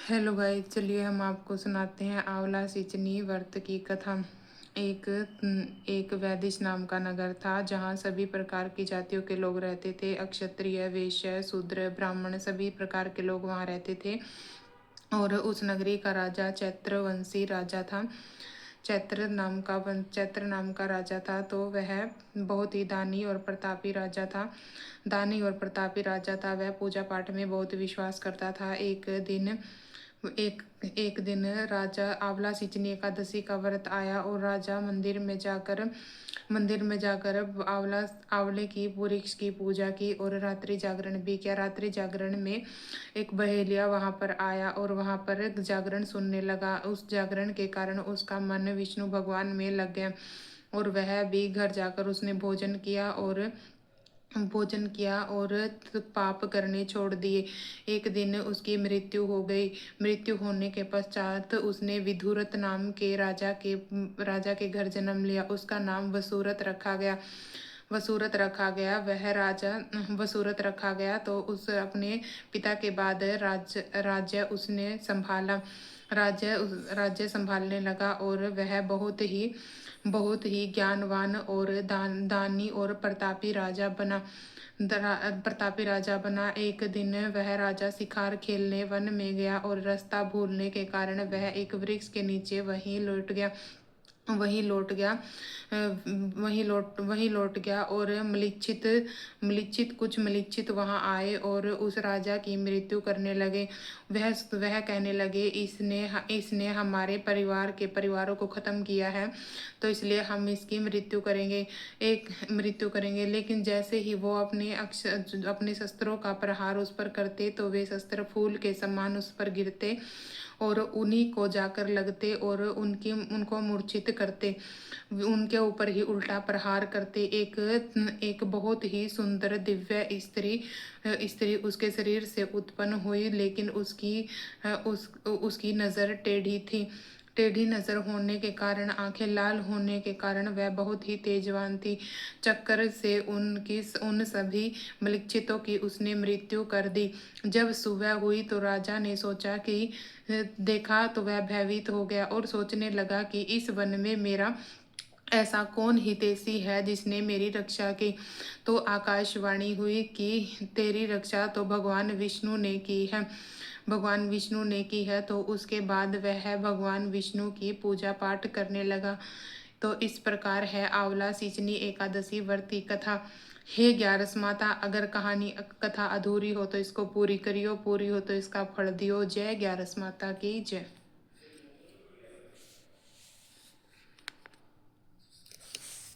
Hello guys, चलिए हम आपको सुनाते हैं आंवला सिंचनी व्रत की कथा। एक एक वैदिश नाम का नगर था जहाँ सभी प्रकार की जातियों के लोग रहते थे। क्षत्रिय, वैश्य, शूद्र, ब्राह्मण सभी प्रकार के लोग वहाँ रहते थे। और उस नगरी का राजा चैत्रवंशी राजा था। चैत्र नाम का राजा था। तो वह बहुत ही दानी और प्रतापी राजा था। वह पूजा पाठ में बहुत विश्वास करता था। एक दिन राजा आंवला सिंचनी एकादशी का व्रत आया और राजा मंदिर में जाकर आंवले की वृक्ष की पूजा की और रात्रि जागरण भी किया। रात्रि जागरण में एक बहेलिया वहां पर आया और वहां पर जागरण सुनने लगा। उस जागरण के कारण उसका मन विष्णु भगवान में लग गया और वह भी घर जाकर उसने भोजन किया और पाप करने छोड़ दिए। एक दिन उसकी मृत्यु हो गई। मृत्यु होने के पश्चात उसने विधुरत नाम के राजा के घर जन्म लिया। उसका नाम वसूरत रखा गया। तो उस अपने पिता के बाद राज्य उसने संभाला। राज्य संभालने लगा और वह बहुत ही ज्ञानवान और दानी और प्रतापी राजा बना। एक दिन वह राजा शिकार खेलने वन में गया और रास्ता भूलने के कारण वह एक वृक्ष के नीचे वहीं लौट गया और कुछ मलिच्छित वहां आए और उस राजा की मृत्यु करने लगे। वह कहने लगे, इसने हमारे परिवारों को खत्म किया है, तो इसलिए हम इसकी मृत्यु करेंगे। लेकिन जैसे ही वो अपने शस्त्रों का प्रहार उस पर करते तो वे शस्त्र फूल के समान उस पर गिरते और उन्हीं को जाकर लगते और उनको मूर्छित करते। उनके ऊपर ही उल्टा प्रहार करते। एक बहुत ही सुंदर दिव्य स्त्री उसके शरीर से उत्पन्न हुई, लेकिन उसकी नज़र टेढ़ी थी। टेढ़ी नज़र होने के कारण, आंखें लाल होने के कारण वह बहुत ही तेजवान थी। चक्कर से उन सभी मलिक्षितों की उसने मृत्यु कर दी। जब सुबह हुई तो राजा ने देखा तो वह भयभीत हो गया और सोचने लगा कि इस वन में मेरा ऐसा कौन हितैषी है जिसने मेरी रक्षा की। तो आकाशवाणी हुई कि तेरी रक्षा तो भगवान विष्णु ने की है। तो उसके बाद वह भगवान विष्णु की पूजा पाठ करने लगा। तो इस प्रकार है आंवला सिंचनी एकादशी व्रत की कथा। हे ग्यारस माता, अगर कथा अधूरी हो तो इसको पूरी करियो, पूरी हो तो इसका फल दियो। जय ग्यारस माता की जय।